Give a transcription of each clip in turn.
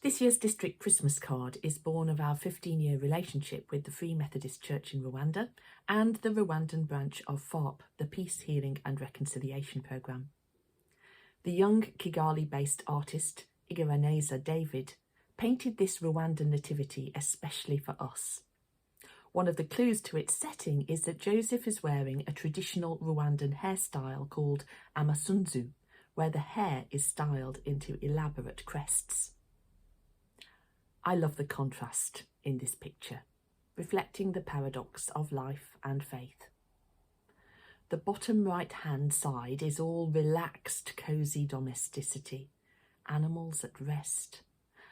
This year's district Christmas card is born of our 15-year relationship with the Free Methodist Church in Rwanda and the Rwandan branch of FARP, the Peace, Healing and Reconciliation Programme. The young Kigali-based artist Igiraneza David painted this Rwandan nativity especially for us. One of the clues to its setting is that Joseph is wearing a traditional Rwandan hairstyle called amasunzu, where the hair is styled into elaborate crests. I love the contrast in this picture, reflecting the paradox of life and faith. The bottom right-hand side is all relaxed, cosy domesticity, animals at rest,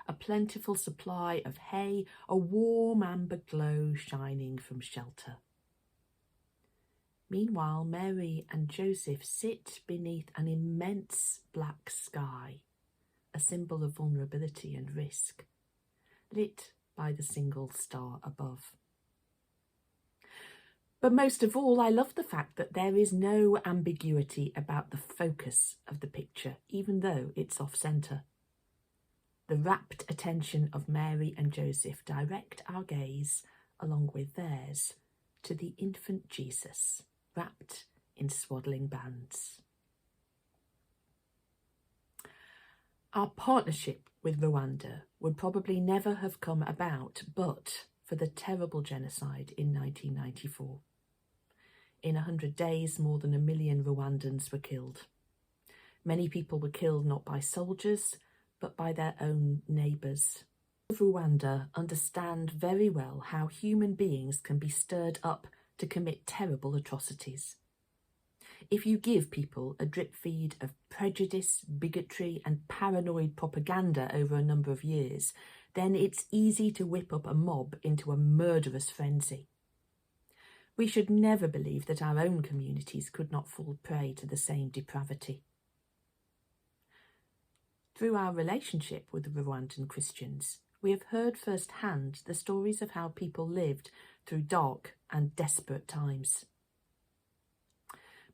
a plentiful supply of hay, a warm amber glow shining from shelter. Meanwhile, Mary and Joseph sit beneath an immense black sky, a symbol of vulnerability and risk, lit by the single star above. But most of all, I love the fact that there is no ambiguity about the focus of the picture, even though it's off-centre. The rapt attention of Mary and Joseph direct our gaze, along with theirs, to the infant Jesus, wrapped in swaddling bands. Our partnership with Rwanda would probably never have come about but for the terrible genocide in 1994. In 100 days, more than 1 million Rwandans were killed. Many people were killed not by soldiers, but by their own neighbours. Rwanda understand very well how human beings can be stirred up to commit terrible atrocities. If you give people a drip feed of prejudice, bigotry and paranoid propaganda over a number of years, then it's easy to whip up a mob into a murderous frenzy. We should never believe that our own communities could not fall prey to the same depravity. Through our relationship with the Rwandan Christians, we have heard firsthand the stories of how people lived through dark and desperate times.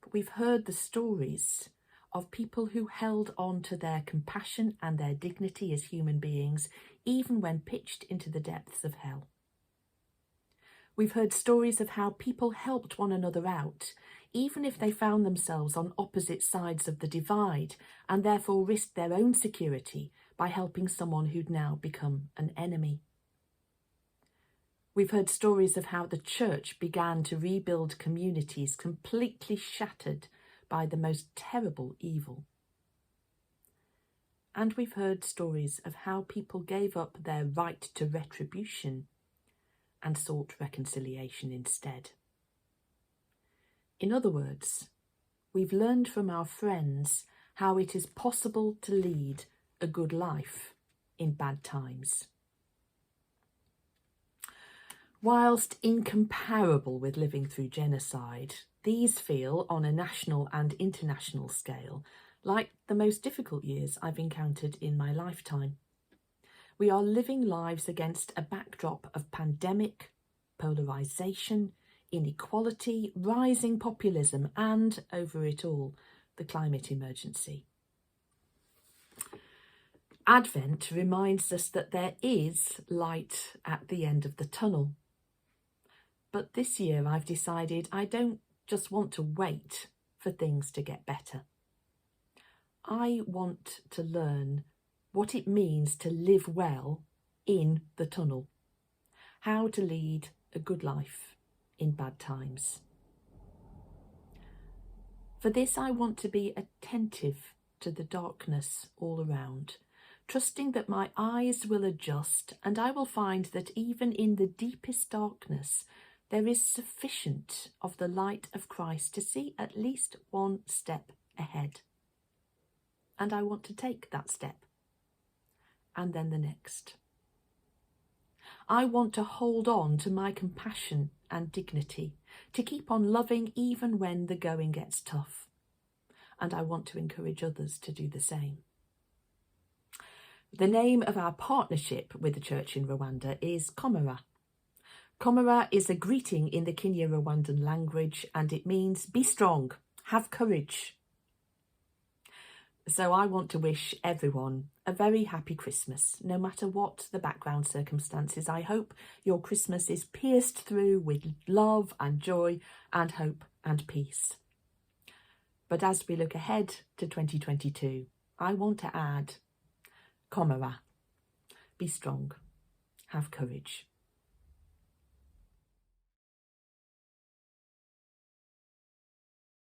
But we've heard the stories of people who held on to their compassion and their dignity as human beings, even when pitched into the depths of hell. We've heard stories of how people helped one another out, even if they found themselves on opposite sides of the divide and therefore risked their own security by helping someone who'd now become an enemy. We've heard stories of how the church began to rebuild communities completely shattered by the most terrible evil. And we've heard stories of how people gave up their right to retribution and sought reconciliation instead. In other words, we've learned from our friends how it is possible to lead a good life in bad times. Whilst incomparable with living through genocide, these feel, on a national and international scale, like the most difficult years I've encountered in my lifetime. We are living lives against a backdrop of pandemic, polarisation, inequality, rising populism and, over it all, the climate emergency. Advent reminds us that there is light at the end of the tunnel. But this year I've decided I don't just want to wait for things to get better. I want to learn what it means to live well in the tunnel, how to lead a good life in bad times. For this, I want to be attentive to the darkness all around, trusting that my eyes will adjust and I will find that even in the deepest darkness, there is sufficient of the light of Christ to see at least one step ahead. And I want to take that step, and then the next. I want to hold on to my compassion and dignity, to keep on loving even when the going gets tough. And I want to encourage others to do the same. The name of our partnership with the church in Rwanda is Komera. Komera is a greeting in the Kinya-Rwandan language, and it means be strong, have courage. So I want to wish everyone a very happy Christmas, no matter what the background circumstances. I hope your Christmas is pierced through with love and joy and hope and peace. But as we look ahead to 2022, I want to add, Komara, be strong, have courage.